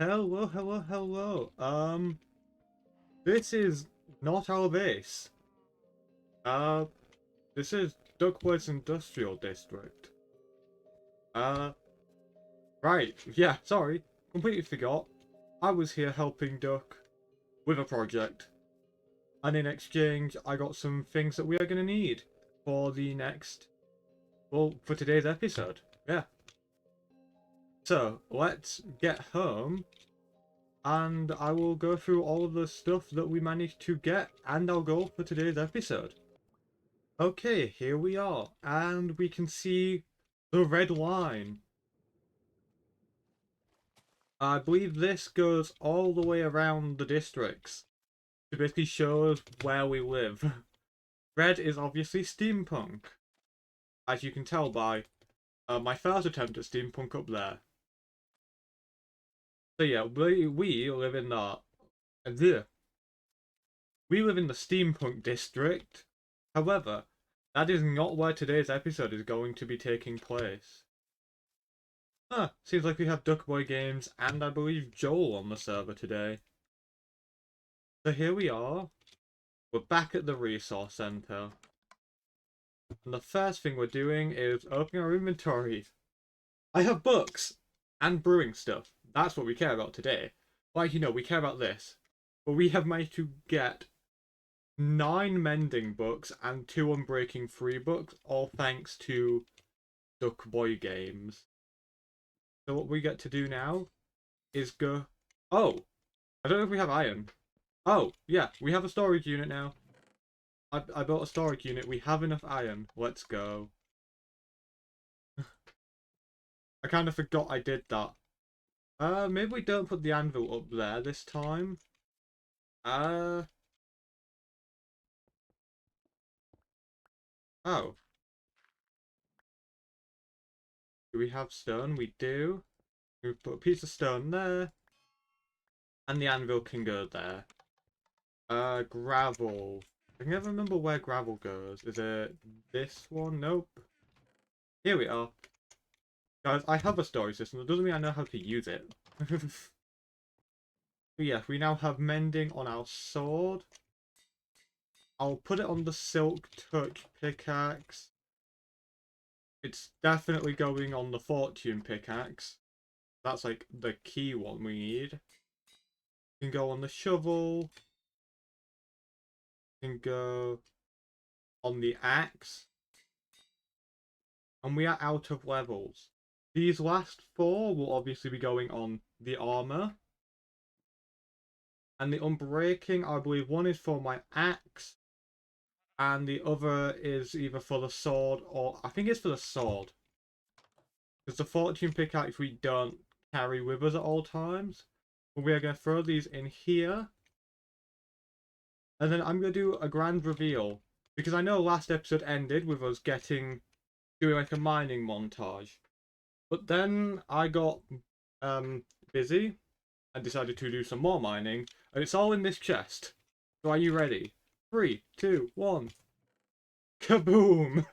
Hello, hello, hello. This is not our base. Uh, this is Duckworth Industrial District. Uh, right. Yeah, sorry. Completely forgot. I was here helping Duck with a project. And in exchange, I got some things that we are going to need for the next, well, for today's episode. Yeah. So, let's get home and I will go through all of the stuff that we managed to get and our goal for today's episode. Okay, here we are, and we can see the red line. I believe this goes all the way around the districts to basically show us where we live. Red is obviously steampunk, as you can tell by my first attempt at steampunk up there. So yeah, we live in the we live in the steampunk district. However, that is not where today's episode is going to be taking place. Seems like we have Duckboy Games and I believe Joel on the server today. So here we are. We're back at the resource center. And the first thing we're doing is opening our inventory. I have books and brewing stuff. That's what we care about today. Like, we care about this. But we have managed to get 9 mending books and 2 unbreaking free books, all thanks to Duckboy Games. So what we get to do now is go... Oh! I don't know if we have iron. Oh, yeah, we have a storage unit now. I built a storage unit. We have enough iron. Let's go. I kind of forgot I did that. Maybe we don't put the anvil up there this time. Uh, oh. Do we have stone? We do. We put a piece of stone there. And the anvil can go there. Gravel. I can never remember where gravel goes. Is it this one? Nope. Here we are. Guys, I have a storage system. That doesn't mean I know how to use it. But yeah, we now have mending on our sword. I'll put it on the Silk Touch pickaxe. It's definitely going on the Fortune pickaxe. That's like the key one we need. Can go on the shovel. Can go on the axe. And we are out of levels. These last 4 will obviously be going on the armor. And the unbreaking, I believe one is for my axe. And the other is either for the sword or... I think it's for the sword. Because the fortune pickaxe we don't carry with us at all times. But we are going to throw these in here. And then I'm going to do a grand reveal. Because I know last episode ended with us doing like a mining montage. But then I got busy and decided to do some more mining. And it's all in this chest. So are you ready? 3, 2, 1. Kaboom!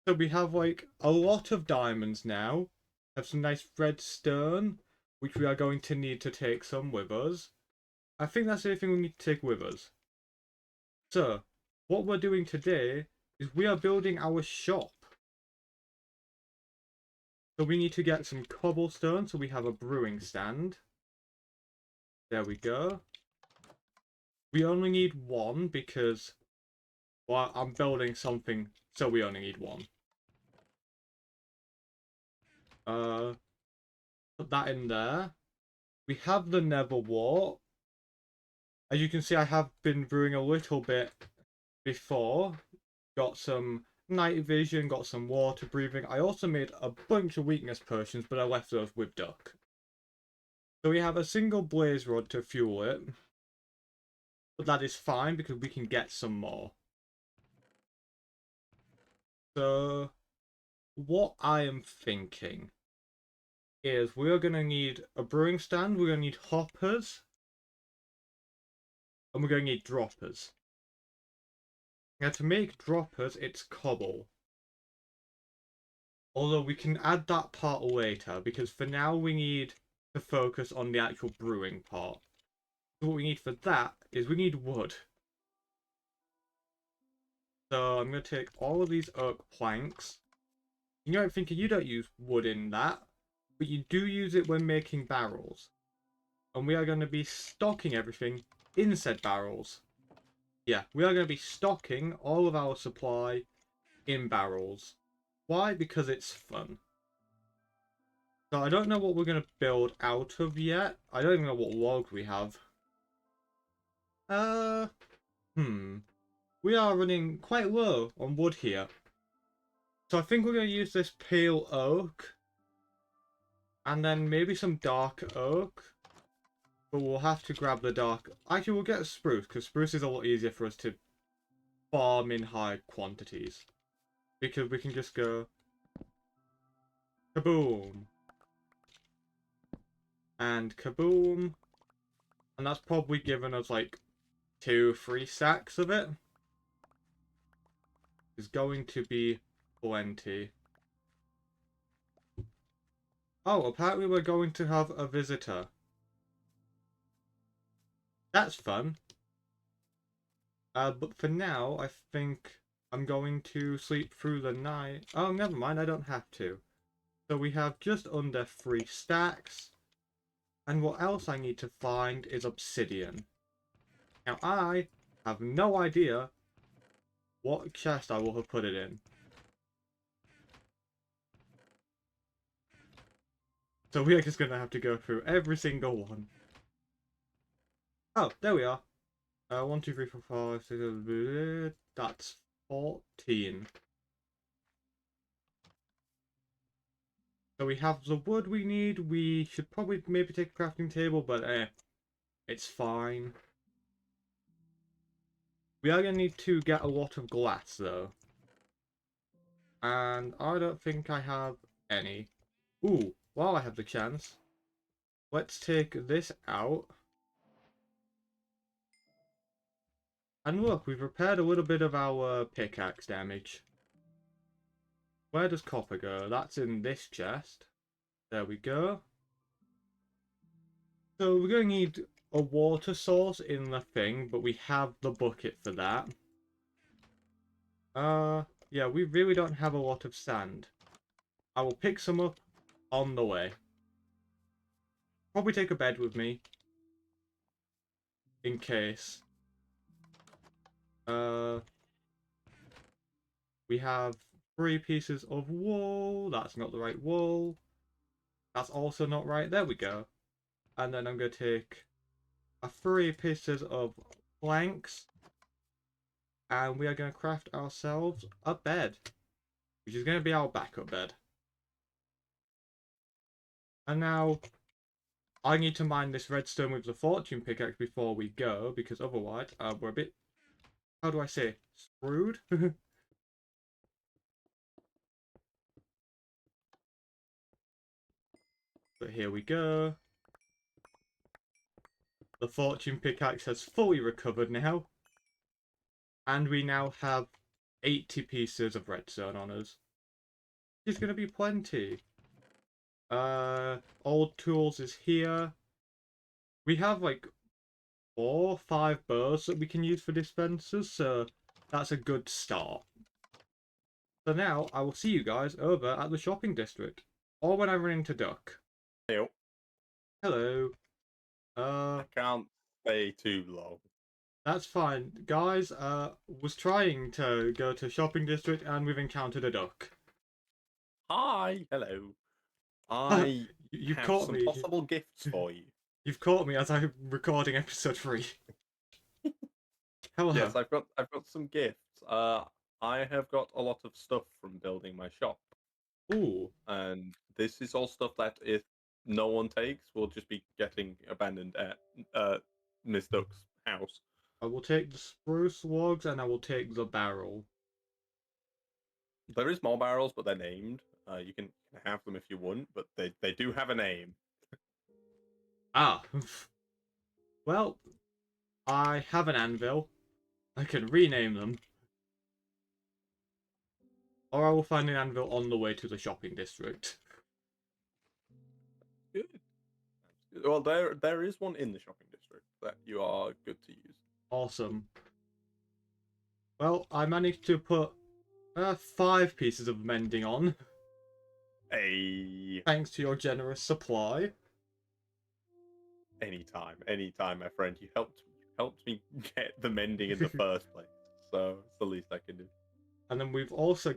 So we have like a lot of diamonds now. Have some nice red stone, which we are going to need to take some with us. I think that's everything we need to take with us. So, what we're doing today is we are building our shop. So we need to get some cobblestone so we have a brewing stand. There we go. We only need 1 because, well, I'm building something, so we only need 1. Put that in there. We have the Nether wart. As you can see, I have been brewing a little bit before. Got some night vision, got some water breathing. I also made a bunch of weakness potions, but I left those with Duck. So we have a single blaze rod to fuel it. But that is fine because we can get some more. So, what I am thinking is we're going to need a brewing stand, we're going to need hoppers, and we're going to need droppers. Now to make droppers, it's cobble. Although we can add that part later, because for now we need to focus on the actual brewing part. So what we need for that is we need wood. So I'm going to take all of these oak planks. You know, I'm thinking you don't use wood in that, but you do use it when making barrels. And we are going to be stocking everything in said barrels. Yeah, we are going to be stocking all of our supply in barrels. Why? Because it's fun. So I don't know what we're going to build out of yet. I don't even know what logs we have. Uh, We are running quite low on wood here. So I think we're going to use this pale oak. And then maybe some dark oak. But we'll have to grab the dark... Actually, we'll get spruce, because spruce is a lot easier for us to farm in high quantities. Because we can just go... Kaboom! And kaboom! And that's probably given us like 2-3 stacks of it. It's going to be plenty. Oh, apparently we're going to have a visitor. That's fun. But for now, I think I'm going to sleep through the night. Oh, never mind, I don't have to. So we have just under 3 stacks. And what else I need to find is obsidian. Now, I have no idea what chest I will have put it in. So we are just going to have to go through every single one. Oh, there we are. 1, 2, 3, 4, 5, 6, 7, that's 14. So we have the wood we need. We should probably maybe take a crafting table, but it's fine. We are going to need to get a lot of glass, though. And I don't think I have any. Ooh, while I have the chance, let's take this out. And look, we've repaired a little bit of our pickaxe damage. Where does copper go? That's in this chest. There we go. So we're going to need a water source in the thing, but we have the bucket for that. Yeah, we really don't have a lot of sand. I will pick some up on the way. Probably take a bed with me. In case. We have 3 pieces of wool. That's not the right wool. That's also not right. There we go. And then I'm going to take 3 pieces of planks. And we are going to craft ourselves a bed. Which is going to be our backup bed. And now, I need to mine this redstone with the fortune pickaxe before we go. Because otherwise, we're a bit... How do I say? Screwed? But here we go. The fortune pickaxe has fully recovered now. And we now have 80 pieces of redstone on us. There's going to be plenty. Old tools is here. We have like 4 or 5 bows that we can use for dispensers, so that's a good start. So now I will see you guys over at the shopping district, or when I run into Duck. Hey, Hello. I can't stay too long. That's fine. Guys, was trying to go to shopping district and we've encountered a duck. Hi, hello. I You have caught some me. possible gifts for you. You've caught me as I'm recording episode 3. Hello. Yes, I've got some gifts. I have got a lot of stuff from building my shop, Ooh. and this is all stuff that if no one takes, will just be getting abandoned at Miss Duck's house. I will take the spruce logs and I will take the barrel. There is more barrels, but they're named. You can have them if you want, but they do have a name. Ah. Well, I have an anvil. I can rename them. Or I will find an anvil on the way to the shopping district. Good. Well, there is one in the shopping district that you are good to use. Awesome. Well, I managed to put 5 pieces of mending on, Hey, thanks to your generous supply. anytime, my friend. You helped me get the mending in the first place, so it's the least I can do. And then we've also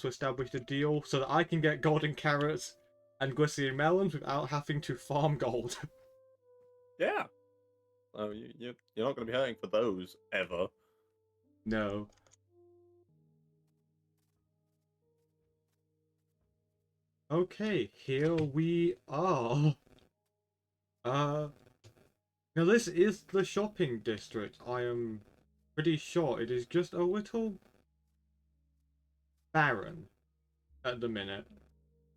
established a deal so that I can get golden carrots and glistening melons without having to farm gold. Yeah. So you're not going to be hurting for those ever. No. Okay, here we are. Now this is the shopping district. I am pretty sure it is just a little barren at the minute.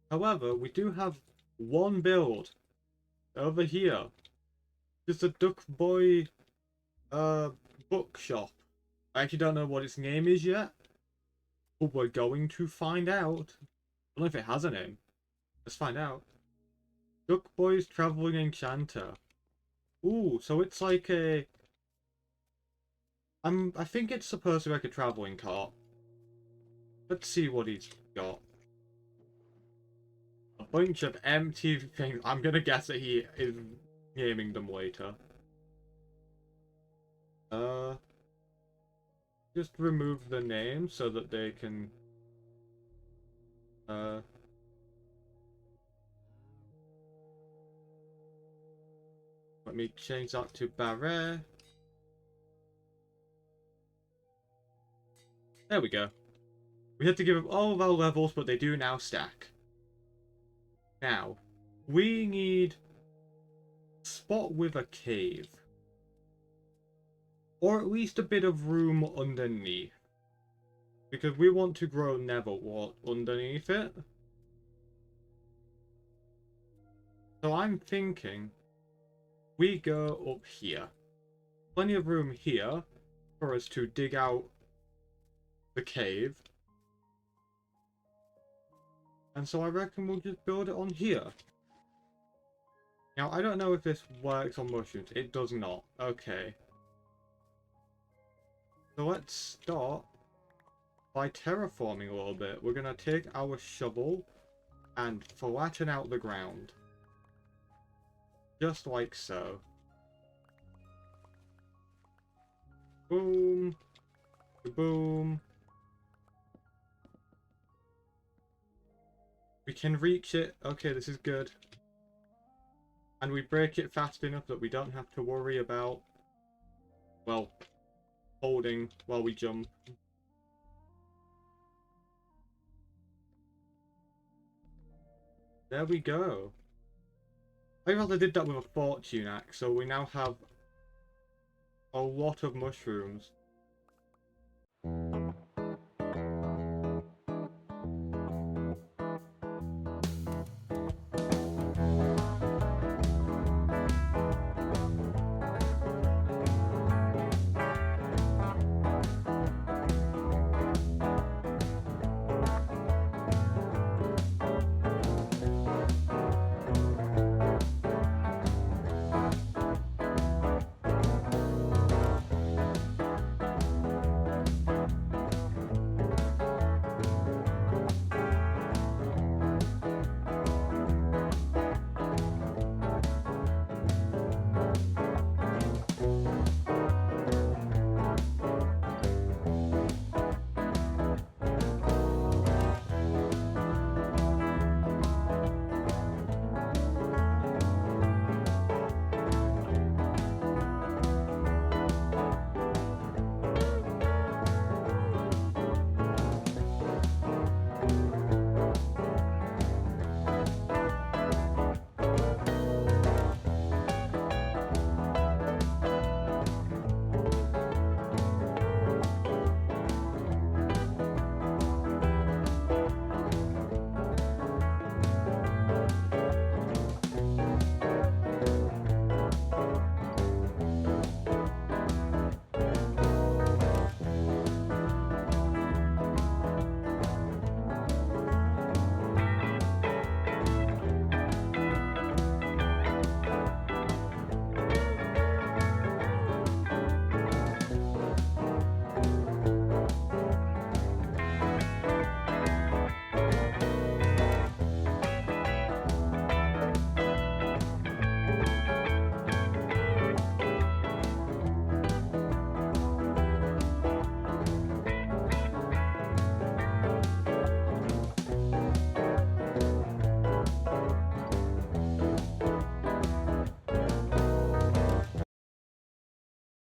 However, we do have one build over here. Just a Duck Boy bookshop. I actually don't know what its name is yet, but we're going to find out. I don't know if it has a name. Let's find out. Duck Boy's Traveling Enchanter. Ooh, so it's like a... I think it's supposed to be like a traveling cart. Let's see what he's got. A bunch of empty things. I'm gonna guess that he is naming them later. Just remove the name so that they can... Let me change that to Barret. There we go. We had to give up all of our levels, but they do now stack. Now, we need a spot with a cave. Or at least a bit of room underneath. Because we want to grow nether wart underneath it. So I'm thinking we go up here. Plenty of room here for us to dig out the cave. And so I reckon we'll just build it on here. Now, I don't know if this works on mushrooms. It does not. Okay. So let's start by terraforming a little bit. We're going to take our shovel and flatten out the ground. Just like so. Boom. Boom. We can reach it. Okay, this is good. And we break it fast enough that we don't have to worry about, well, holding while we jump. There we go. I rather did that with a fortune axe, so we now have a lot of mushrooms.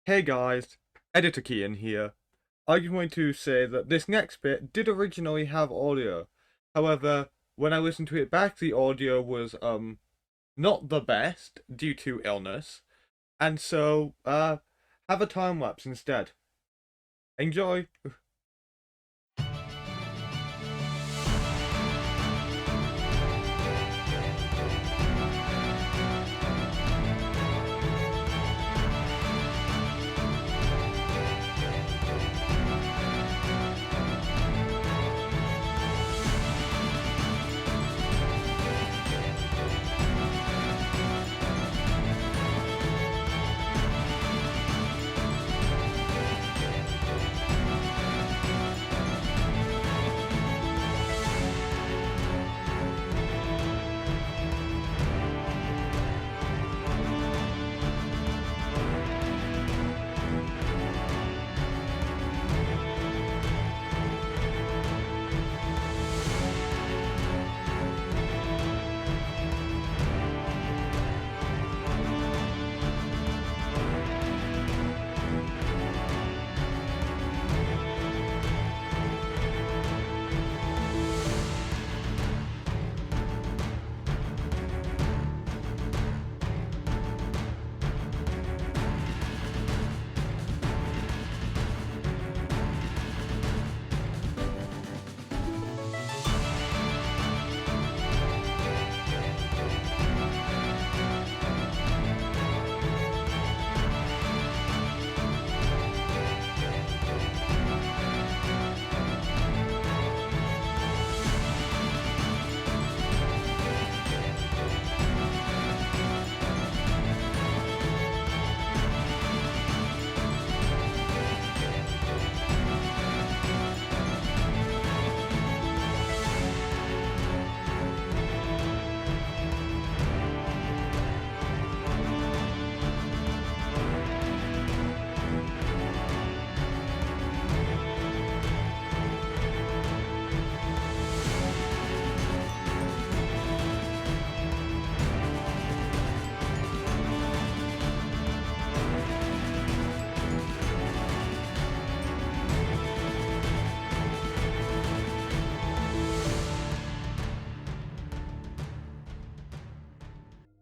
Hey guys, Editor Kean here. I'm going to say that this next bit did originally have audio. However, when I listened to it back, the audio was not the best due to illness, and so have a time lapse instead. Enjoy.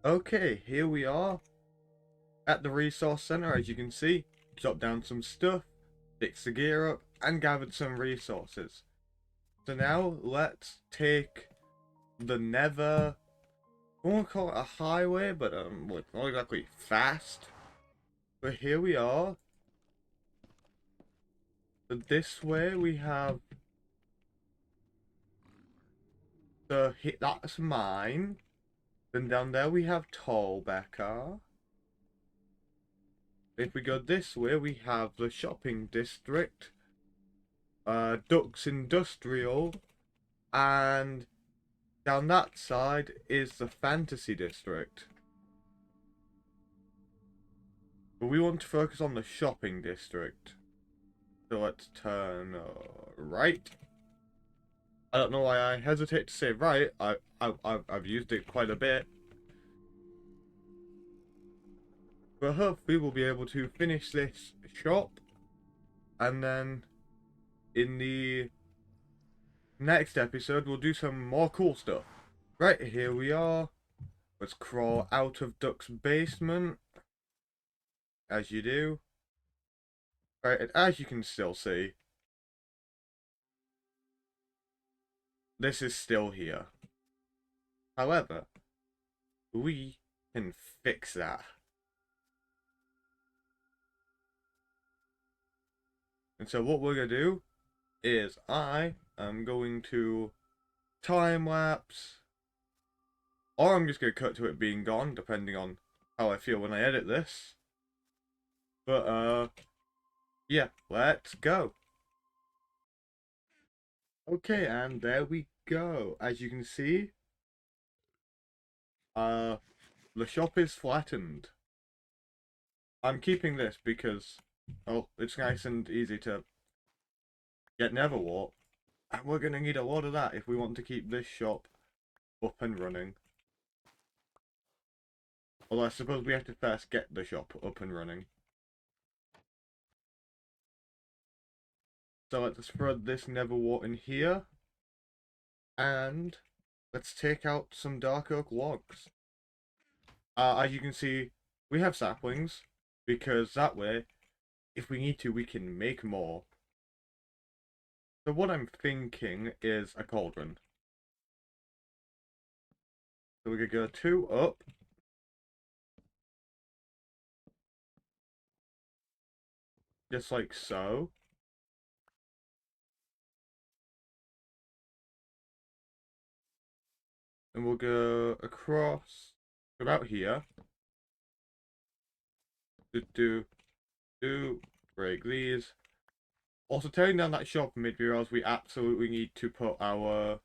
Okay, here we are at the resource center. As you can see, chopped down some stuff, fixed the gear up, and gathered some resources. So now let's take the Nether. I won't call it a highway, but well, it's not exactly fast. But here we are. So this way we have the hit. That's mine. Then down there we have Tallbecker. If we go this way, we have the shopping district, Ducks Industrial, and down that side is the fantasy district. But we want to focus on the shopping district. So let's turn right. I don't know why I hesitate to say right. I've used it quite a bit. But hopefully we'll be able to finish this shop. And then in the next episode we'll do some more cool stuff. Right, here we are. Let's crawl out of Duck's basement. As you do. Right, and as you can still see, this is still here. However, we can fix that. And so what we're going to do is I am going to time lapse, or I'm just going to cut to it being gone, depending on how I feel when I edit this. But yeah, let's go. Okay, and there we go. As you can see, the shop is flattened. I'm keeping this because, oh, it's nice and easy to get Nether wart. And we're going to need a lot of that if we want to keep this shop up and running. Although I suppose we have to first get the shop up and running. So let's spread this Nether wart in here. And let's take out some dark oak logs. As you can see, we have saplings, because that way, if we need to, we can make more. So what I'm thinking is a cauldron. So we could go 2 up. Just like so. And we'll go across about here. Do, break these. Also, tearing down that shop made me realize we absolutely need to put our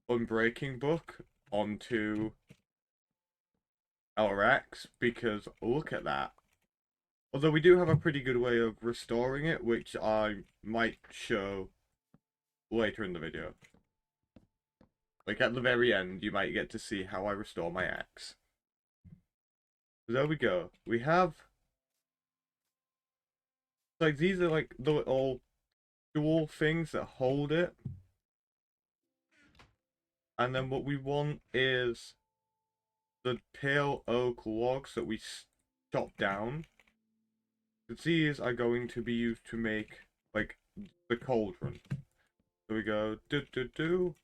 unbreaking book onto our axe, because look at that. Although we do have a pretty good way of restoring it, which I might show later in the video. Like at the very end, you might get to see how I restore my axe. So there we go. We have... like, these are like the little dual things that hold it. And then what we want is the pale oak logs that we chop down. These are going to be used to make, like, the cauldron. So we go do.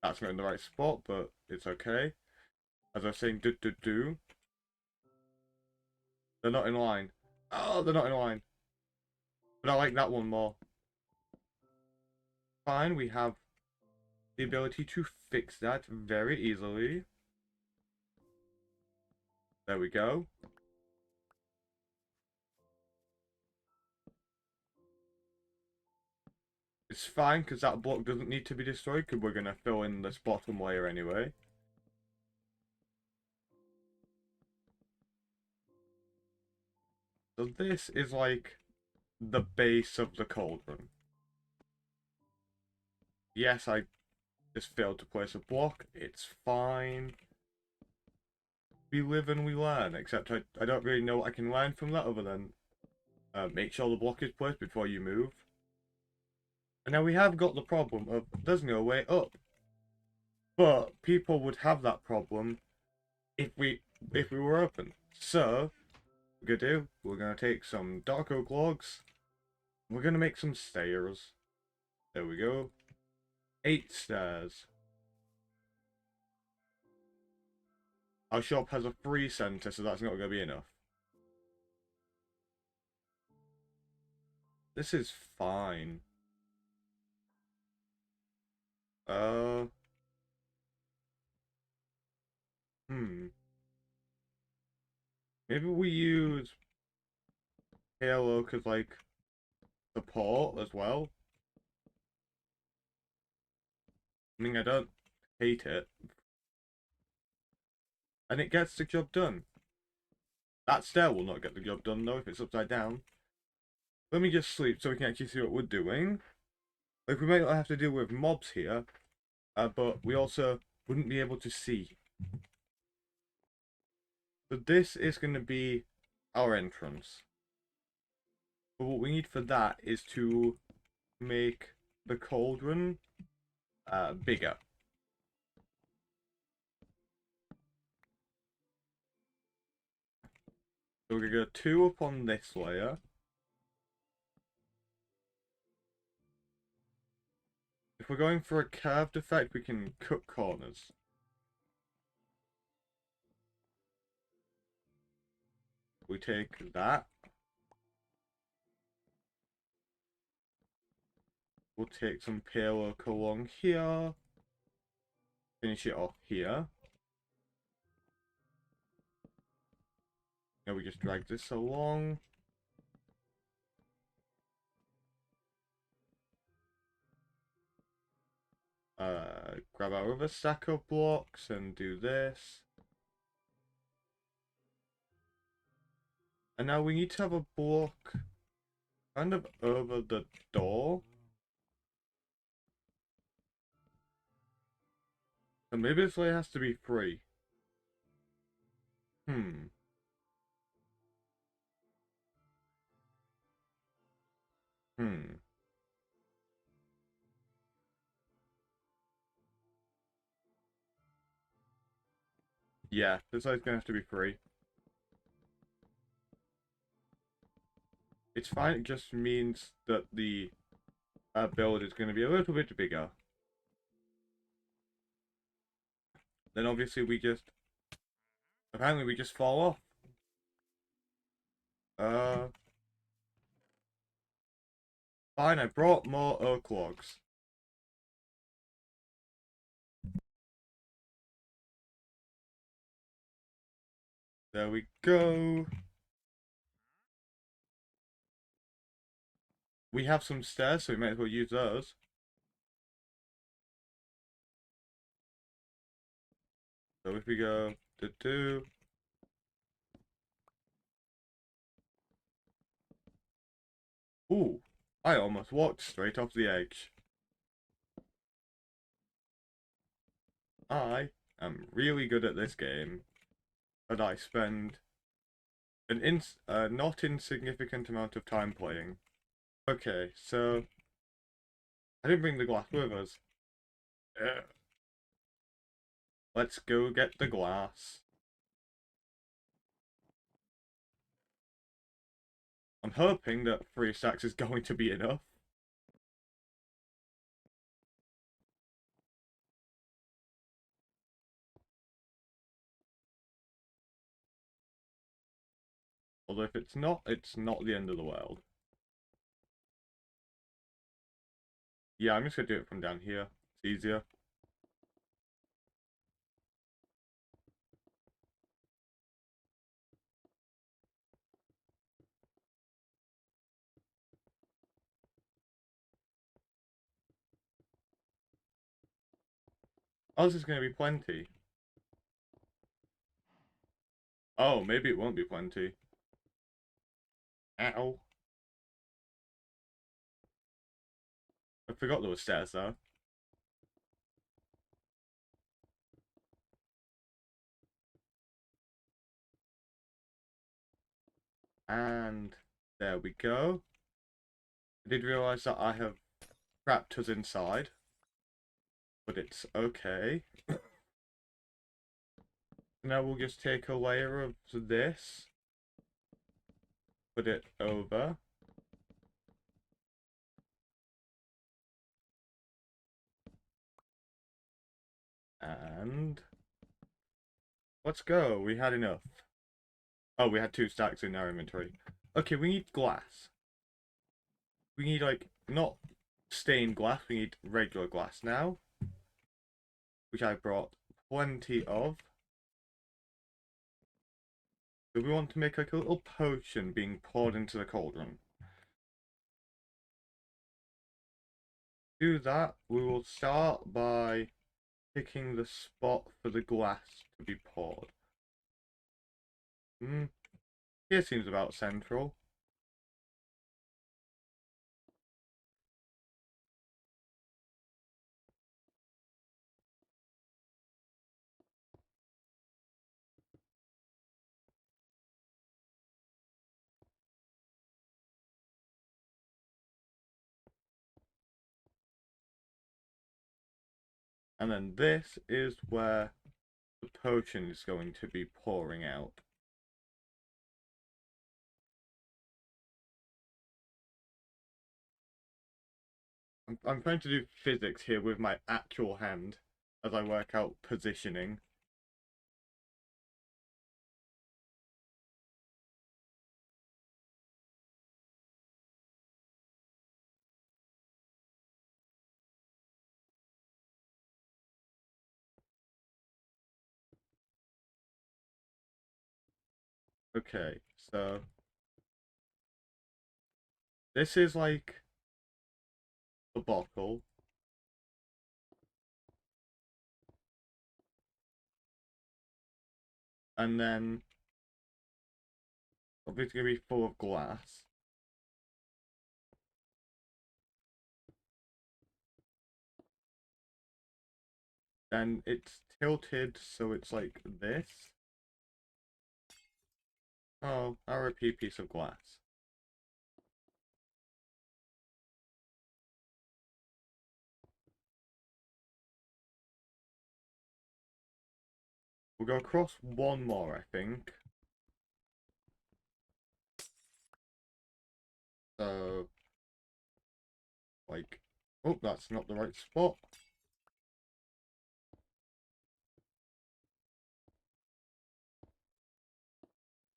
That's not in the right spot, but it's okay. As I was saying, do. They're not in line. Oh, they're not in line. But I like that one more. Fine, we have the ability to fix that very easily. There we go. It's fine, because that block doesn't need to be destroyed, because we're going to fill in this bottom layer anyway. So this is like the base of the cauldron. Yes, I just failed to place a block. It's fine. We live and we learn, except I don't really know what I can learn from that other than make sure the block is placed before you move. And now we have got the problem of there's no way up. But people would have that problem if we were open. So we're gonna take some dark oak logs. We're gonna make some stairs. There we go. 8 stairs. Our shop has a free center, so that's not gonna be enough. This is fine. Maybe we use Halo as like support as well. I mean, I don't hate it. And it gets the job done. That stair will not get the job done though if it's upside down. Let me just sleep so we can actually see what we're doing. Like, we might not have to deal with mobs here, but we also wouldn't be able to see. But this is going to be our entrance. But what we need for that is to make the cauldron bigger. So we're going to go 2 up on this layer. If we're going for a curved effect, we can cut corners. We take that. We'll take some pale oak along here. Finish it off here. Now we just drag this along. Grab our other stack of blocks and do this. And now we need to have a block kind of over the door. So maybe this layer has to be free. Hmm. Hmm. Yeah, this layer's gonna have to be free. It's fine, it just means that the build is gonna be a little bit bigger. Then obviously apparently we just fall off. Uh, Fine, I brought more oak logs. There we go. We have some stairs, so we might as well use those. So if we go to ooh, I almost walked straight off the edge. I am really good at this game, and I spend not insignificant amount of time playing. Okay, so I didn't bring the glass with us. Ugh. Let's go get the glass. I'm hoping that 3 stacks is going to be enough. Although if it's not the end of the world. Yeah, I'm just gonna do it from down here. It's easier. Oh, this is gonna be plenty. Oh, maybe it won't be plenty. Ow. I forgot there were stairs though. And there we go. I did realise that I have trapped us inside. But it's okay. Now we'll just take a layer of this. Put it over. And let's go. We had enough. Oh, we had 2 stacks in our inventory. Okay, we need glass. We need, like, not stained glass. We need regular glass now. Which I brought plenty of. So we want to make, like, a little potion being poured into the cauldron. To do that, we will start by picking the spot for the glass to be poured. Here seems about central. And then this is where the potion is going to be pouring out. I'm trying to do physics here with my actual hand as I work out positioning. Okay, so this is like a bottle. And then Obviously going to be full of glass. Then it's tilted so it's like this. Oh, RIP piece of glass. We'll go across one more, I think. So, like, oh, that's not the right spot.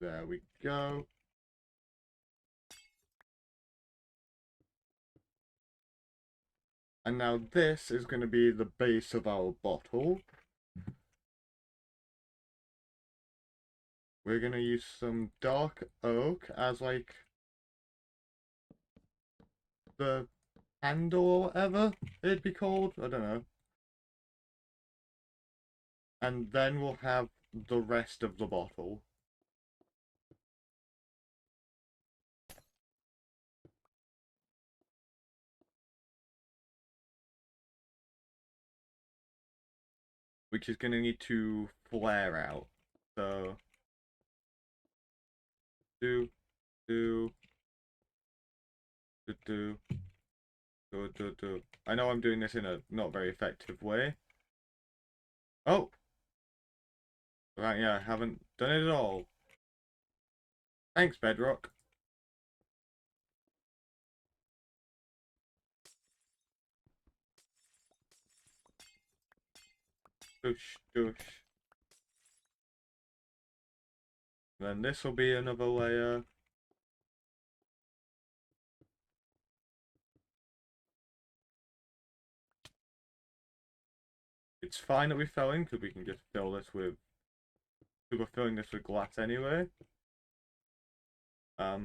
There we go. And now this is going to be the base of our bottle. We're going to use some dark oak as like the handle or whatever it'd be called. I don't know. And then we'll have the rest of the bottle. Which is going to need to flare out. So, do, do, do, do. I know I'm doing this in a not very effective way. Oh! Right, yeah, I haven't done it at all. Thanks, Bedrock. Doosh, doosh. Then this will be another layer. It's fine that we fell in because we can just fill this with. We were filling this with glass anyway. There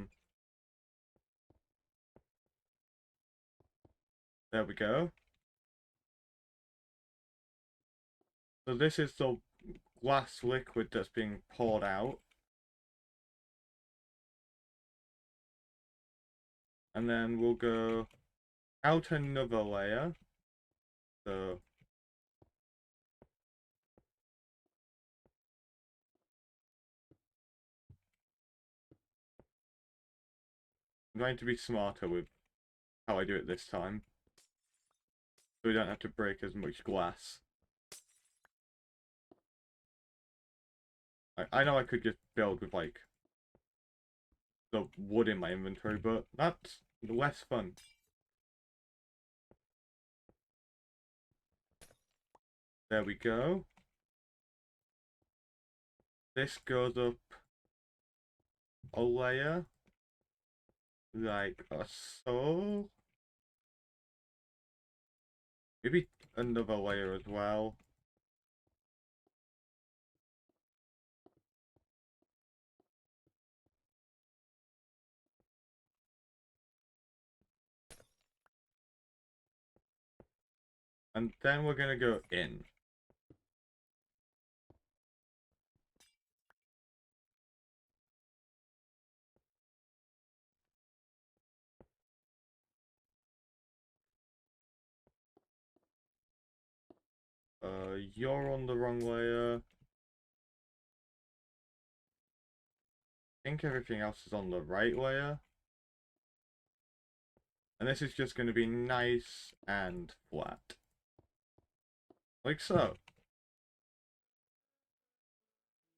we go. So this is the glass liquid that's being poured out. And then we'll go out another layer. So I'm going to be smarter with how I do it this time. So we don't have to break as much glass. I know I could just build with like the wood in my inventory, but that's less fun. There we go. This goes up a layer, like so. Maybe another layer as well. And then we're gonna go in. You're on the wrong layer. I think everything else is on the right layer. And this is just going to be nice and flat. Like so.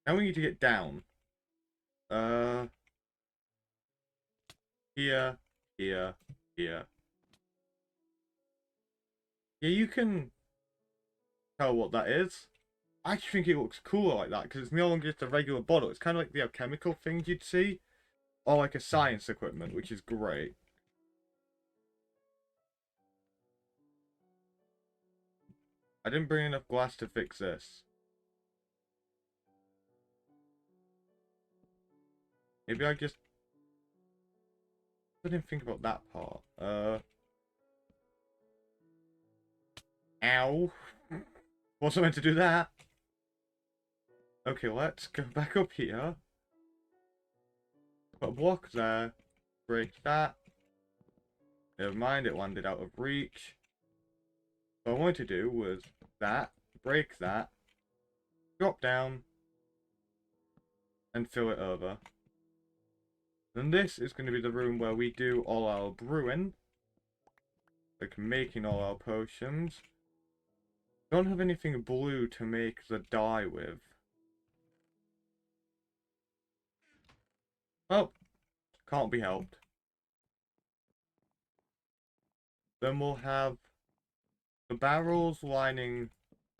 Now we need to get down. Here, here, here. Yeah, you can tell what that is. I actually think it looks cooler like that because it's no longer just a regular bottle. It's kind of like the alchemical things you'd see. Or like a science equipment, which is great. I didn't bring enough glass to fix this. Maybe I just didn't think about that part. Ow. Wasn't meant to do that. Okay, let's go back up here. Put a block there. Break that. Never mind, it landed out of reach. What I wanted to do was that, break that, drop down, and fill it over. Then this is going to be the room where we do all our brewing. Like making all our potions. Don't have anything blue to make the dye with. Oh, can't be helped. Then we'll have the barrels lining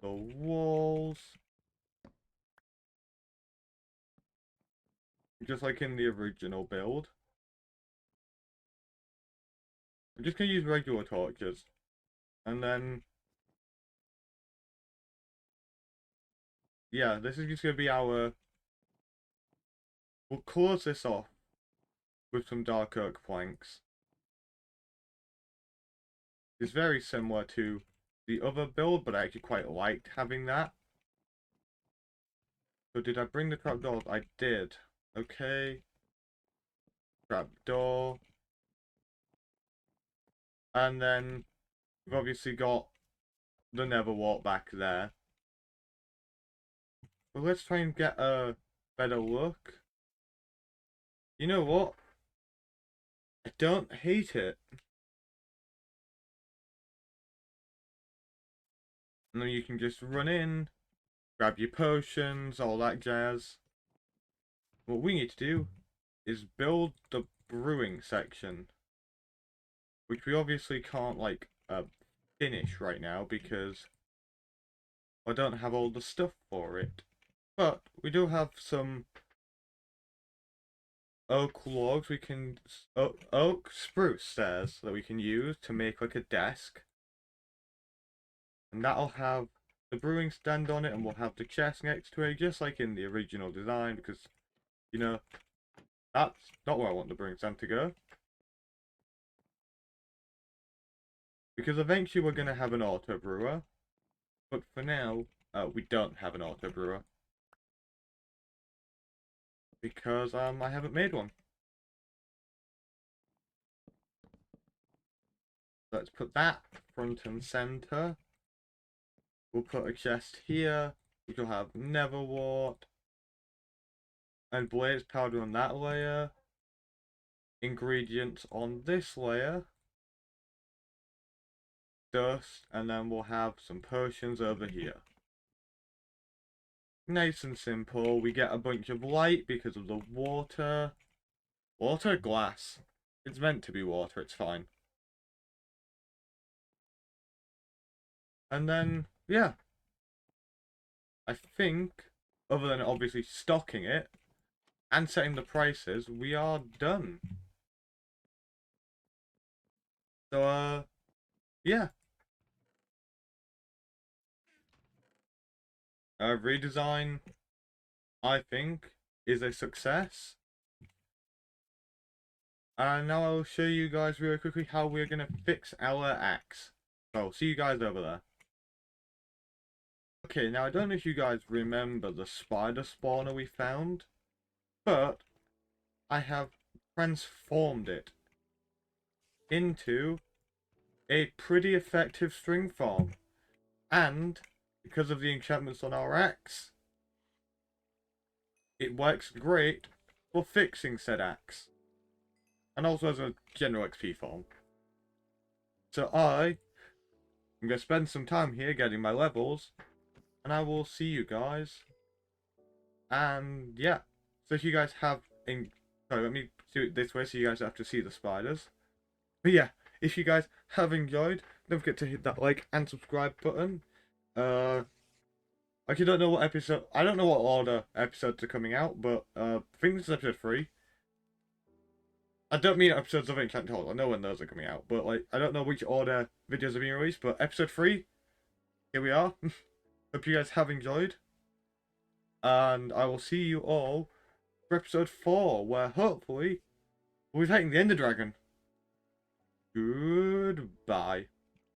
the walls. Just like in the original build. I'm just going to use regular torches. And then... yeah, this is just going to be our... we'll close this off with some dark oak planks. It's very similar to the other build, but I actually quite liked having that. So did I bring the trapdoors? I did. Okay. Trapdoor. And then we've obviously got the Nether wart back there. But let's try and get a better look. You know what? I don't hate it. And then you can just run in, grab your potions, all that jazz. What we need to do is build the brewing section. Which we obviously can't, like, finish right now because I don't have all the stuff for it. But we do have some oak logs we can... oak spruce stairs that we can use to make, like, a desk. And that'll have the brewing stand on it, and we'll have the chest next to it, just like in the original design, because, you know, that's not where I want the brewing stand to go. Because eventually we're going to have an auto brewer, but for now, we don't have an auto brewer. Because, I haven't made one. Let's put that front and center. We'll put a chest here, which will have Nether wart, and blaze powder on that layer, ingredients on this layer, dust, and then we'll have some potions over here. Nice and simple. We get a bunch of light because of the water. Water? Glass. It's meant to be water, it's fine. And then, yeah. I think, other than obviously stocking it, and setting the prices, we are done. So, yeah. Redesign, I think, is a success. And now I'll show you guys really quickly how we're going to fix our axe. So, see you guys over there. Okay, now I don't know if you guys remember the spider spawner we found, but I have transformed it into a pretty effective string farm. And because of the enchantments on our axe, it works great for fixing said axe. And also as a general XP farm. So I'm going to spend some time here getting my levels, and I will see you guys. And yeah, so if you guys have... sorry, let me do it this way so you guys have to see the spiders. But yeah, if you guys have enjoyed, don't forget to hit that like and subscribe button. I don't know what episode... I don't know what order episodes are coming out, but I think this is episode 3. I don't mean episodes of Enchanted Hollows. I know when those are coming out, but like I don't know which order videos are being released. But episode 3, here we are. Hope you guys have enjoyed, and I will see you all for episode 4, where hopefully we'll be fighting the Ender Dragon. Goodbye.